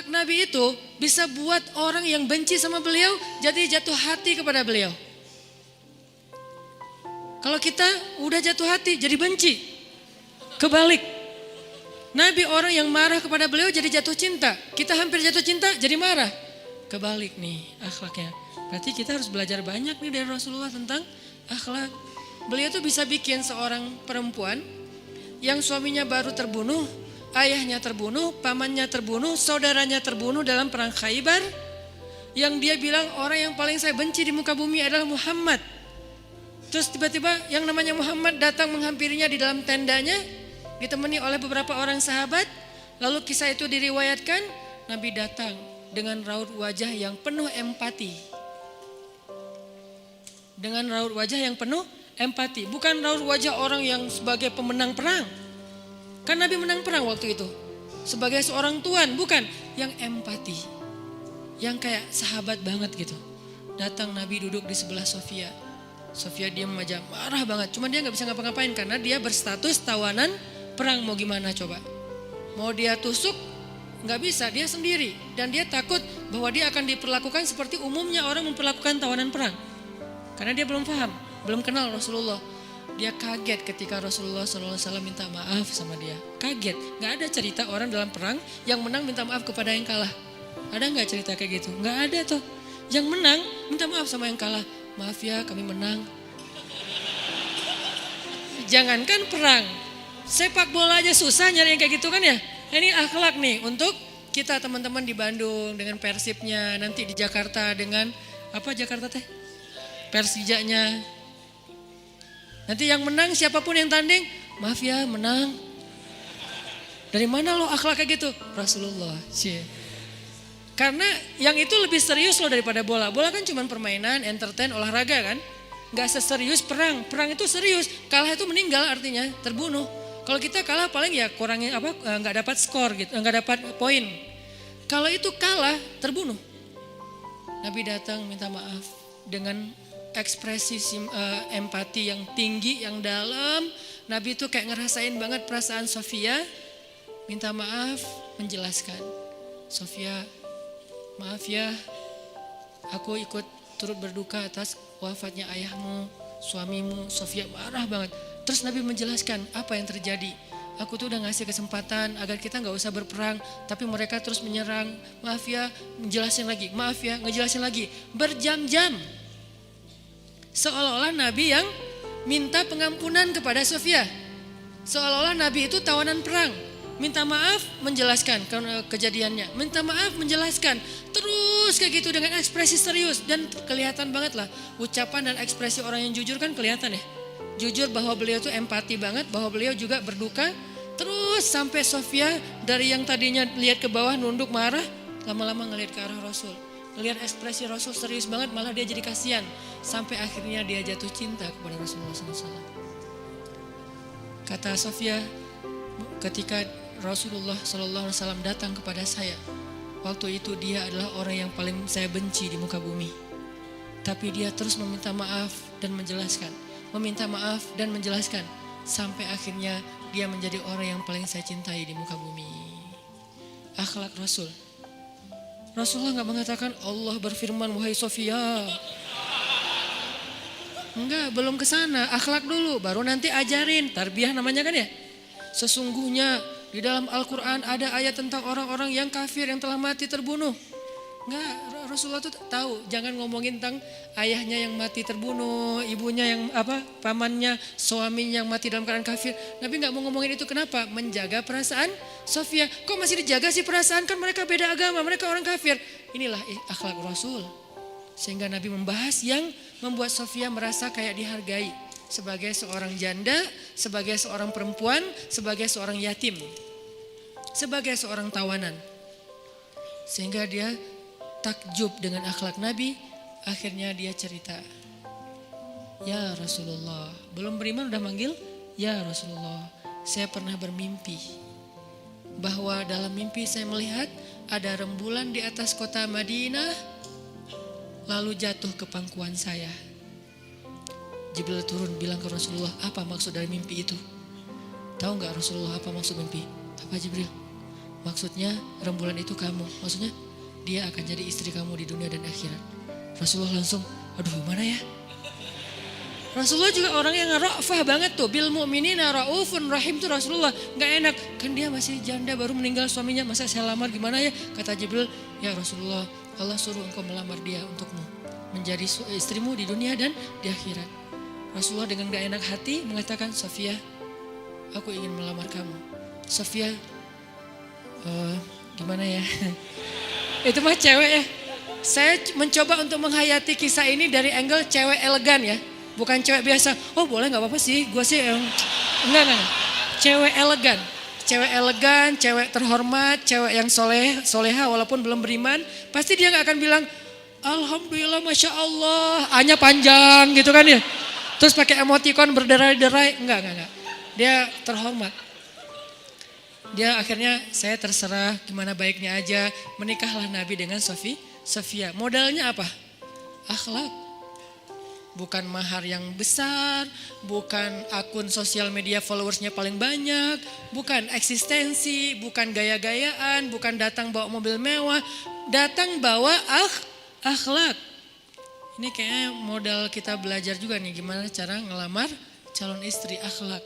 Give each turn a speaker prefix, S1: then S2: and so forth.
S1: akhlak Nabi itu bisa buat orang yang benci sama beliau jadi jatuh hati kepada beliau. Kalau kita udah jatuh hati jadi benci. Kebalik. Nabi orang yang marah kepada beliau jadi jatuh cinta. Kita hampir jatuh cinta jadi marah. Kebalik nih akhlaknya. Berarti kita harus belajar banyak nih dari Rasulullah tentang akhlak. Beliau tuh bisa bikin seorang perempuan yang suaminya baru terbunuh, ayahnya terbunuh, pamannya terbunuh, saudaranya terbunuh dalam perang Khaybar. Yang dia bilang orang yang paling saya benci di muka bumi adalah Muhammad. Terus tiba-tiba yang namanya Muhammad datang menghampirinya di dalam tendanya, ditemani oleh beberapa orang sahabat. Lalu kisah itu diriwayatkan, Nabi datang dengan raut wajah yang penuh empati. Dengan raut wajah yang penuh empati. Bukan raut wajah orang yang sebagai pemenang perang. Kan Nabi menang perang waktu itu. Sebagai seorang tuan, bukan. Yang empati. Yang kayak sahabat banget gitu. Datang Nabi duduk di sebelah Sofia. Sofia diam aja, marah banget. Cuma dia gak bisa ngapa-ngapain karena dia berstatus tawanan perang. Mau gimana coba? Mau dia tusuk? Gak bisa, dia sendiri. Dan dia takut bahwa dia akan diperlakukan seperti umumnya orang memperlakukan tawanan perang. Karena dia belum paham, belum kenal Rasulullah. Dia kaget ketika Rasulullah SAW minta maaf sama dia. Kaget, gak ada cerita orang dalam perang yang menang minta maaf kepada yang kalah. Ada gak cerita kayak gitu? Gak ada tuh. Yang menang minta maaf sama yang kalah. Maaf ya kami menang. Jangankan perang, sepak bola aja susah nyari yang kayak gitu kan ya. Ini akhlak nih untuk kita teman-teman di Bandung dengan Persibnya, nanti di Jakarta dengan apa Jakarta teh? Persijanya. Nanti yang menang siapapun yang tanding, maaf ya menang. Dari mana lo akhlak kayak gitu? Rasulullah. Karena yang itu lebih serius loh daripada bola. Bola kan cuma permainan, entertain, olahraga kan. Gak seserius perang. Perang itu serius. Kalah itu meninggal artinya terbunuh. Kalau kita kalah paling ya kurangin apa? Gak dapat skor gitu, gak dapat poin. Kalau itu kalah terbunuh. Nabi datang minta maaf dengan ekspresi empati yang tinggi, yang dalam. Nabi itu kayak ngerasain banget perasaan Sofia. Minta maaf, menjelaskan. Sofia, maaf ya, aku ikut turut berduka atas wafatnya ayahmu, suamimu. Sofia marah banget. Terus Nabi menjelaskan apa yang terjadi. Aku tuh udah ngasih kesempatan agar kita gak usah berperang, tapi mereka terus menyerang. Maaf ya, ngejelasin lagi. Maaf ya, ngejelasin lagi. Berjam-jam. Seolah-olah Nabi yang minta pengampunan kepada Sofia. Seolah-olah Nabi itu tawanan perang. Minta maaf, menjelaskan kejadiannya. Minta maaf, menjelaskan. Terus kayak gitu dengan ekspresi serius. Dan kelihatan banget lah. Ucapan dan ekspresi orang yang jujur kan kelihatan ya. Jujur bahwa beliau tuh empati banget. Bahwa beliau juga berduka. Terus sampai Sofia dari yang tadinya lihat ke bawah nunduk marah. Lama-lama ngelihat ke arah Rasul. Ngelihat ekspresi Rasul serius banget. Malah dia jadi kasihan. Sampai akhirnya dia jatuh cinta kepada Rasulullah SAW. Kata Sofia, ketika Rasulullah SAW datang kepada saya, waktu itu dia adalah orang yang paling saya benci di muka bumi. Tapi dia terus meminta maaf dan menjelaskan. Meminta maaf dan menjelaskan. Sampai akhirnya dia menjadi orang yang paling saya cintai di muka bumi. Akhlak Rasul. Rasulullah gak mengatakan Allah berfirman wahai Sofia. Enggak, belum kesana. Akhlak dulu, baru nanti ajarin. Tarbiyah namanya kan ya. Sesungguhnya di dalam Al-Quran ada ayat tentang orang-orang yang kafir yang telah mati terbunuh. Enggak, Rasulullah tuh tahu. Jangan ngomongin tentang ayahnya yang mati terbunuh, ibunya yang pamannya, suaminya yang mati dalam keadaan kafir. Nabi enggak mau ngomongin itu, kenapa? Menjaga perasaan Sofia. Kok masih dijaga sih perasaan, kan mereka beda agama, mereka orang kafir. Inilah akhlak Rasul. Sehingga Nabi membahas yang membuat Sofia merasa kayak dihargai. Sebagai seorang janda, sebagai seorang perempuan, sebagai seorang yatim. Sebagai seorang tawanan. Sehingga dia takjub dengan akhlak Nabi. Akhirnya dia cerita. Ya Rasulullah. Belum beriman udah manggil. Ya Rasulullah. Saya pernah bermimpi. Bahwa dalam mimpi saya melihat ada rembulan di atas kota Madinah. Lalu jatuh ke pangkuan saya. Jibril turun bilang ke Rasulullah, apa maksud dari mimpi itu? Tahu gak Rasulullah apa maksud mimpi? Apa Jibril? Maksudnya rembulan itu kamu. Maksudnya dia akan jadi istri kamu di dunia dan akhirat. Rasulullah langsung, aduh gimana ya? Rasulullah juga orang yang ra'fah banget tuh. Bil mu'minina ra'ufun rahim tuh Rasulullah. Gak enak, kan dia masih janda baru meninggal suaminya. Masa saya lamar gimana ya? Kata Jibril, ya Rasulullah, Allah suruh engkau melamar dia untukmu. Menjadi istrimu di dunia dan di akhirat. Rasulullah dengan gak enak hati mengatakan, Sofia, aku ingin melamar kamu. Sofia, gimana ya? Itu mah cewek ya. Saya mencoba untuk menghayati kisah ini dari angle cewek elegan ya. Bukan cewek biasa, oh boleh gak apa-apa sih, gue sih enggak. Cewek elegan, cewek terhormat, cewek yang soleha walaupun belum beriman. Pasti dia gak akan bilang, Alhamdulillah Masya Allah, A-nya panjang gitu kan ya. Terus pakai emoticon berderai-derai, enggak. Dia terhormat. Dia akhirnya saya terserah gimana baiknya aja, menikahlah Nabi dengan Sofia. Modalnya apa? Akhlak. Bukan mahar yang besar, bukan akun sosial media followersnya paling banyak, bukan eksistensi, bukan gaya-gayaan, bukan datang bawa mobil mewah, datang bawa akhlak. Ini kayaknya modal kita belajar juga nih gimana cara ngelamar calon istri, akhlak.